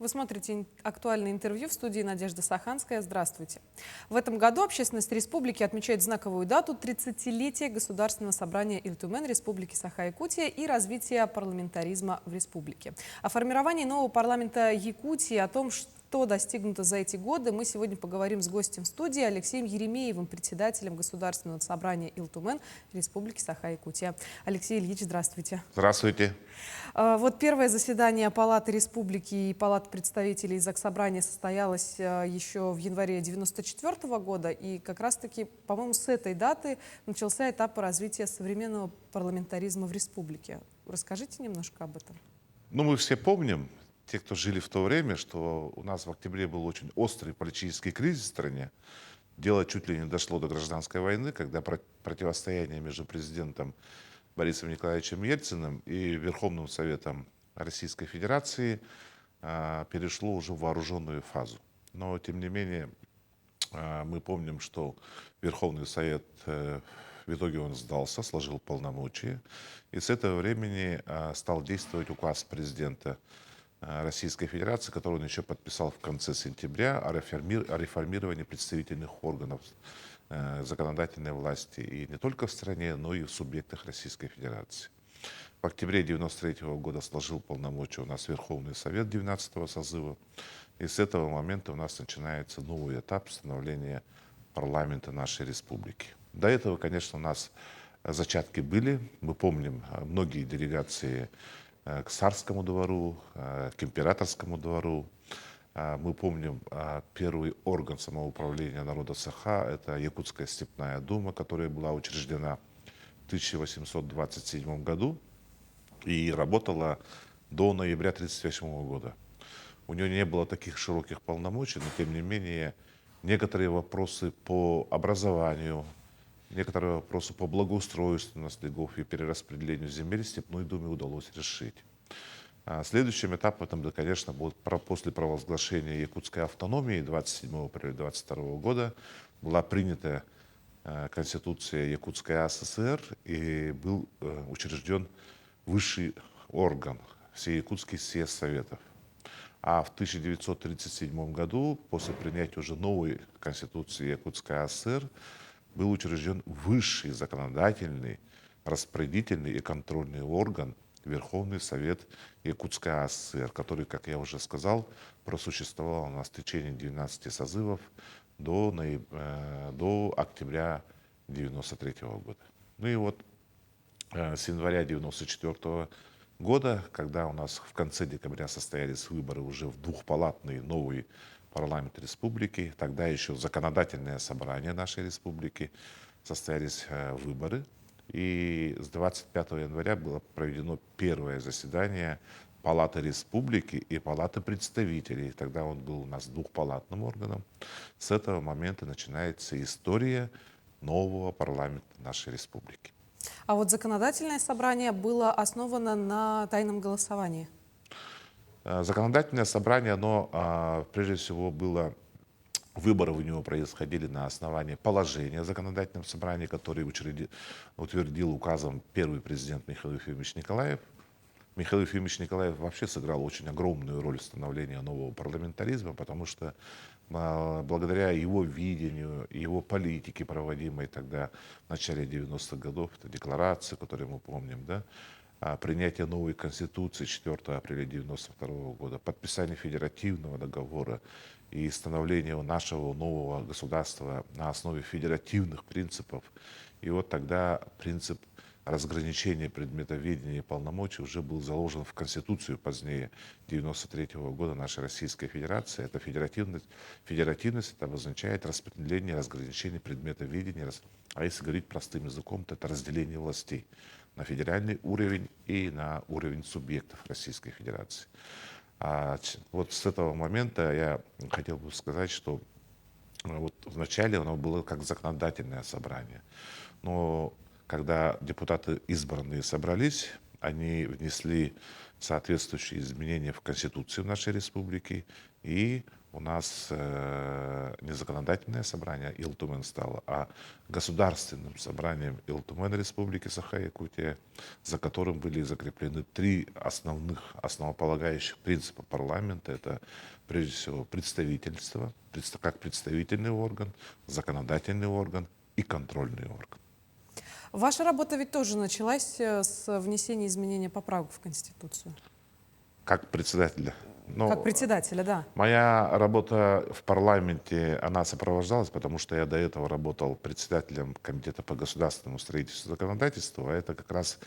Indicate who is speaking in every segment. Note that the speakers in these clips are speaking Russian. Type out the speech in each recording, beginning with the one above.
Speaker 1: Вы смотрите актуальное интервью в студии Надежда Саханская. Здравствуйте. В этом году общественность республики отмечает знаковую дату 30-летия Государственного собрания Иль-Тумен Республики Саха-Якутия и развития парламентаризма в республике. О формировании нового парламента Якутии, о том, что достигнуто за эти годы, мы сегодня поговорим с гостем в студии Алексеем Еремеевым, председателем Государственного собрания Иль-Тумен Республики Саха-Якутия. Алексей Ильич, здравствуйте.
Speaker 2: Здравствуйте.
Speaker 1: Вот первое заседание Палаты Республики и Палаты представителей Заксобрания состоялось еще в январе 1994 года. И как раз-таки, по-моему, с этой даты начался этап развития современного парламентаризма в республике. Расскажите немножко об этом.
Speaker 2: Ну, мы все помним, те, кто жили в то время, что у нас в октябре был очень острый политический кризис в стране. Дело чуть ли не дошло до гражданской войны, когда противостояние между президентом Борисом Николаевичем Ельциным и Верховным Советом Российской Федерации перешло уже в вооруженную фазу. Но, тем не менее, мы помним, что Верховный Совет в итоге он сдался, сложил полномочия. И с этого времени стал действовать указ президента Российской Федерации, который он еще подписал в конце сентября, о реформировании представительных органов законодательной власти и не только в стране, но и в субъектах Российской Федерации. В октябре 1993 года сложил полномочия у нас Верховный Совет 19-го созыва. И с этого момента у нас начинается новый этап становления парламента нашей республики. До этого, конечно, у нас зачатки были. Мы помним многие делегации к царскому двору, к императорскому двору. Мы помним первый орган самоуправления народа Саха, это Якутская степная дума, которая была учреждена в 1827 году и работала до ноября 1938 года. У нее не было таких широких полномочий, но тем не менее некоторые вопросы по образованию, некоторые вопросы по благоустройству наследников и перераспределению земель Степной думе удалось решить. Следующим этапом, это, конечно, будет после провозглашения якутской автономии 27 апреля 1922 года была принята Конституция Якутской АССР и был учрежден высший орган, Всеякутский съезд Советов. А в 1937 году, после принятия уже новой Конституции Якутской АССР, был учрежден высший законодательный, распорядительный и контрольный орган Верховный Совет Якутской АССР, который, как я уже сказал, просуществовал у нас в течение 12 созывов до октября 1993 года. Ну и вот с января 1994 года, когда у нас в конце декабря состоялись выборы уже в двухпалатный новый парламент республики, тогда еще законодательное собрание нашей республики, состоялись выборы. И с 25 января было проведено первое заседание Палаты Республики и Палаты Представителей. Тогда он был у нас двухпалатным органом. С этого момента начинается история нового парламента нашей республики.
Speaker 1: А вот законодательное собрание было основано на тайном голосовании.
Speaker 2: Законодательное собрание, оно прежде всего было... Выборы у него происходили на основании положения о законодательном собрании, который утвердил указом первый президент Михаил Ефимович Николаев. Михаил Ефимович Николаев вообще сыграл очень огромную роль в становлении нового парламентаризма, потому что благодаря его видению, его политике, проводимой тогда в начале 90-х годов, это декларация, которую мы помним, да, принятие новой Конституции 4 апреля 1992 года, подписание федеративного договора и становление нашего нового государства на основе федеративных принципов. И вот тогда принцип разграничения предметоведения и полномочий уже был заложен в Конституцию позднее 1993 года нашей Российской Федерации. Это федеративность. Федеративность это обозначает распределение, разграничение предметоведения. А если говорить простым языком, то это разделение властей на федеральный уровень и на уровень субъектов Российской Федерации. Вот с этого момента я хотел бы сказать, что вот вначале оно было как законодательное собрание. Но когда депутаты избранные собрались, они внесли соответствующие изменения в Конституцию нашей республики, и у нас не законодательное собрание Илтумен стало, а государственным собранием Илтумен Республики Саха-Якутия, за которым были закреплены три основополагающих принципа парламента. Это, прежде всего, представительство, как представительный орган, законодательный орган и контрольный орган.
Speaker 1: Ваша работа ведь тоже началась с внесения изменения поправок в Конституцию.
Speaker 2: Как председателя.
Speaker 1: Как председателя, да.
Speaker 2: Моя работа в парламенте, она сопровождалась, потому что я до этого работал председателем комитета по государственному строительству и законодательству, а это как раз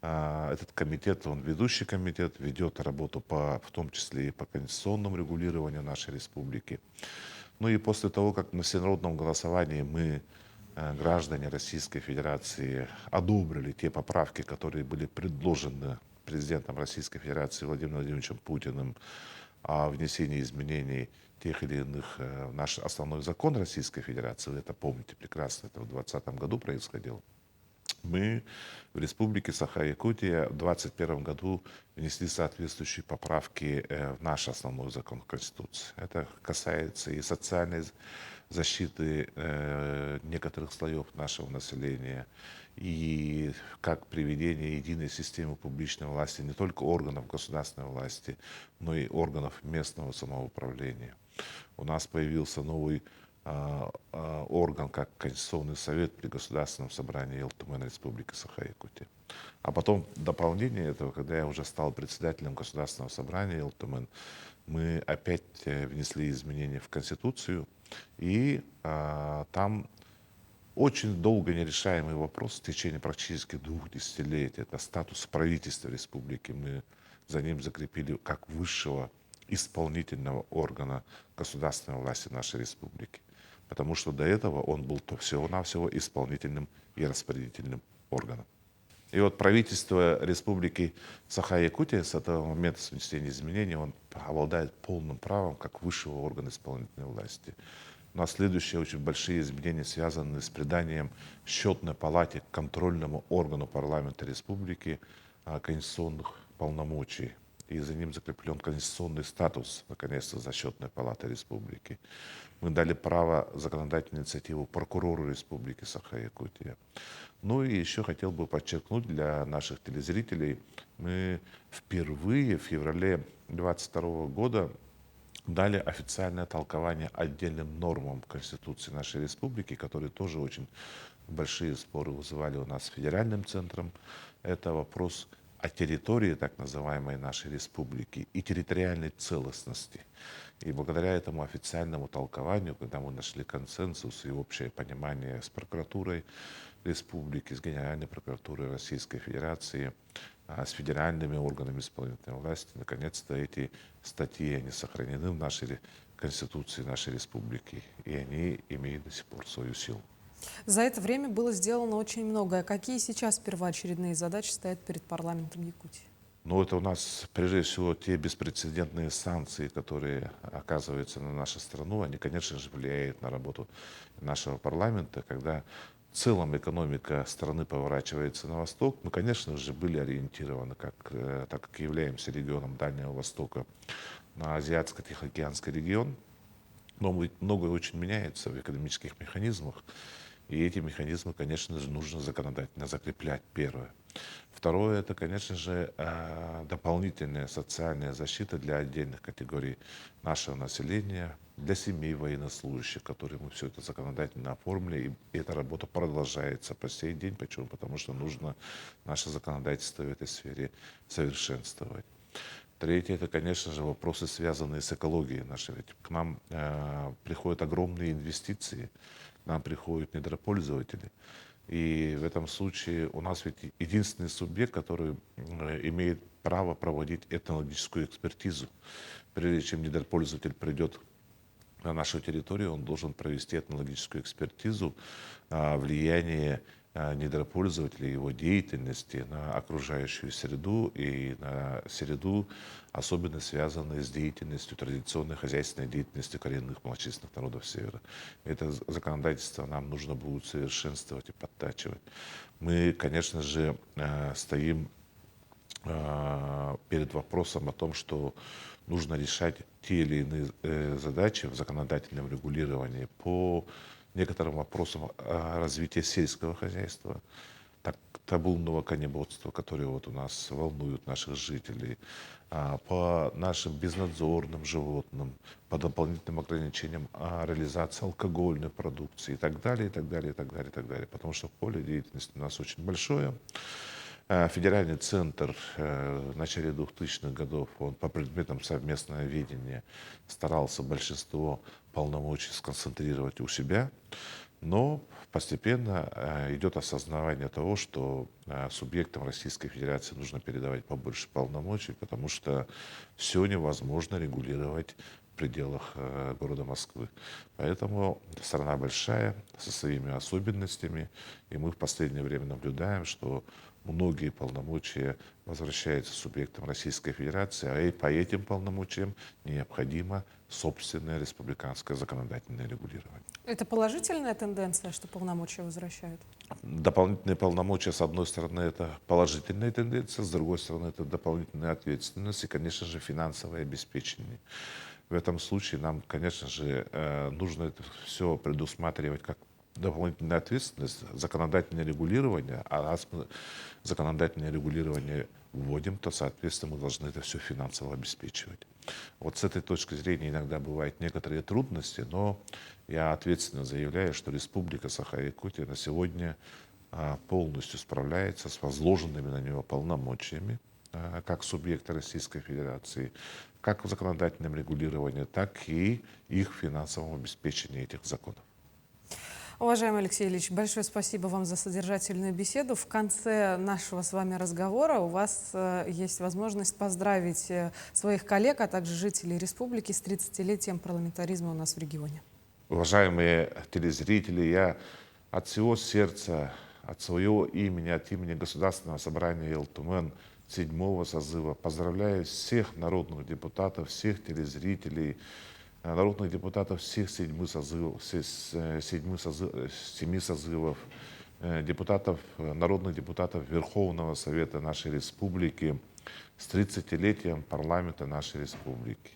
Speaker 2: этот комитет, он ведущий комитет, ведет работу в том числе и по конституционному регулированию нашей республики. Ну и после того, как на всенародном голосовании мы, граждане Российской Федерации, одобрили те поправки, которые были предложены президентом Российской Федерации Владимиром Владимировичем Путиным о внесении изменений тех или иных в наш основной закон Российской Федерации, вы это помните прекрасно, это в 2020 году происходило, мы в Республике Саха-Якутия в 2021 году внесли соответствующие поправки в наш основной закон Конституции. Это касается и социальной защиты некоторых слоев нашего населения, и как приведение единой системы публичной власти не только органов государственной власти, но и органов местного самоуправления. У нас появился новый орган, как Конституционный совет при Государственном собрании Илтумен Республики Саха-Якутия. А потом в дополнение этого, когда я уже стал председателем Государственного собрания Илтумен, мы опять внесли изменения в Конституцию, и там очень долго нерешаемый вопрос в течение практически 2 десятилетий. Это статус правительства республики. Мы за ним закрепили как высшего исполнительного органа государственной власти нашей республики. Потому что до этого он был всего-навсего исполнительным и распорядительным органом. И вот правительство Республики Саха-Якутия с этого момента, с внесения изменений, он обладает полным правом как высшего органа исполнительной власти. У нас следующие очень большие изменения связаны с приданием счетной палате, контрольному органу парламента республики, конституционных полномочий. И за ним закреплен конституционный статус, наконец-то, за счетной палаты республики. Мы дали право законодательной инициативы прокурору Республики Саха-Якутия. Ну и еще хотел бы подчеркнуть для наших телезрителей, мы впервые в феврале 2022 года дали официальное толкование отдельным нормам Конституции нашей республики, которые тоже очень большие споры вызывали у нас с федеральным центром. Это вопрос о территории так называемой нашей республики и территориальной целостности. И благодаря этому официальному толкованию, когда мы нашли консенсус и общее понимание с прокуратурой республики, с Генеральной прокуратурой Российской Федерации, с федеральными органами исполнительной власти, наконец-то эти статьи, они сохранены в нашей Конституции нашей республики, и они имеют до сих пор свою силу.
Speaker 1: За это время было сделано очень многое. Какие сейчас первоочередные задачи стоят перед парламентом Якутии?
Speaker 2: Ну, это у нас, прежде всего, те беспрецедентные санкции, которые оказываются на нашу страну, они, конечно же, влияют на работу нашего парламента, когда в целом экономика страны поворачивается на восток. Мы, конечно же, были ориентированы, так как являемся регионом Дальнего Востока, на Азиатско-Тихоокеанский регион. Но многое очень меняется в экономических механизмах, и эти механизмы, конечно же, нужно законодательно закреплять, первое. Второе, это, конечно же, дополнительная социальная защита для отдельных категорий нашего населения, для семей военнослужащих, которые мы все это законодательно оформили, и эта работа продолжается по сей день. Почему? Потому что нужно наше законодательство в этой сфере совершенствовать. Третье, это, конечно же, вопросы, связанные с экологией нашей. Ведь к нам приходят огромные инвестиции, к нам приходят недропользователи. И в этом случае у нас ведь единственный субъект, который имеет право проводить этнологическую экспертизу. Прежде чем недропользователь придет на нашу территорию, он должен провести этнологическую экспертизу влияния недропользователя, его деятельности на окружающую среду и на среду, особенно связанные с деятельностью, традиционной хозяйственной деятельностью коренных малочисленных народов Севера. Это законодательство нам нужно будет совершенствовать и подтачивать. Мы, конечно же, стоим перед вопросом о том, что нужно решать те или иные задачи в законодательном регулировании по некоторым вопросам развития сельского хозяйства, так, табунного коневодства, которые вот у нас волнуют наших жителей, по нашим безнадзорным животным, по дополнительным ограничениям реализации алкогольной продукции и так далее, и так далее, и так далее, и так далее. Потому что поле деятельности у нас очень большое. Федеральный центр в начале 2000-х годов, он по предметам совместного ведения старался большинство полномочий сконцентрировать у себя, но постепенно идет осознавание того, что субъектам Российской Федерации нужно передавать побольше полномочий, потому что все невозможно регулировать в пределах города Москвы. Поэтому страна большая, со своими особенностями, и мы в последнее время наблюдаем, что многие полномочия возвращаются субъектам Российской Федерации, а и по этим полномочиям необходимо собственное республиканское законодательное регулирование.
Speaker 1: Это положительная тенденция, что полномочия возвращают?
Speaker 2: Дополнительные полномочия, с одной стороны, это положительная тенденция, с другой стороны, это дополнительная ответственность и, конечно же, финансовое обеспечение. В этом случае нам, конечно же, нужно это все предусматривать как дополнительная ответственность, законодательное регулирование, а раз мы законодательное регулирование вводим, то, соответственно, мы должны это все финансово обеспечивать. Вот с этой точки зрения иногда бывают некоторые трудности, но я ответственно заявляю, что Республика Саха-Якутия на сегодня полностью справляется с возложенными на нее полномочиями, как субъекта Российской Федерации, как в законодательном регулировании, так и их финансовом обеспечении этих законов.
Speaker 1: Уважаемый Алексей Ильич, большое спасибо вам за содержательную беседу. В конце нашего с вами разговора у вас есть возможность поздравить своих коллег, а также жителей республики с 30-летием парламентаризма у нас в регионе.
Speaker 2: Уважаемые телезрители, я от всего сердца, от своего имени, от имени Государственного собрания Илтумен 7-го созыва поздравляю всех народных депутатов, всех телезрителей, народных депутатов всех 7 созывов, народных депутатов Верховного Совета нашей Республики с 30-летием парламента нашей Республики.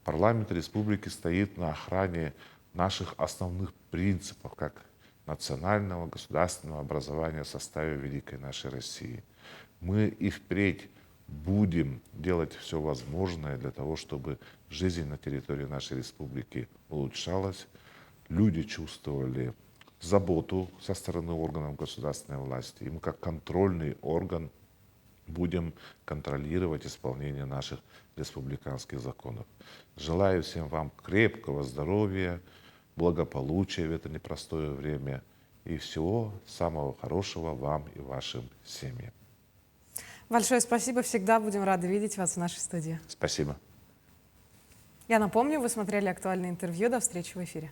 Speaker 2: Парламент Республики стоит на охране наших основных принципов, как национального государственного образования в составе великой нашей России. Мы и впредь будем делать все возможное для того, чтобы жизнь на территории нашей республики улучшалась, люди чувствовали заботу со стороны органов государственной власти. И мы как контрольный орган будем контролировать исполнение наших республиканских законов. Желаю всем вам крепкого здоровья, благополучия в это непростое время и всего самого хорошего вам и вашим семьям.
Speaker 1: Большое спасибо. Всегда будем рады видеть вас в нашей студии.
Speaker 2: Спасибо.
Speaker 1: Я напомню, вы смотрели актуальное интервью. До встречи в эфире.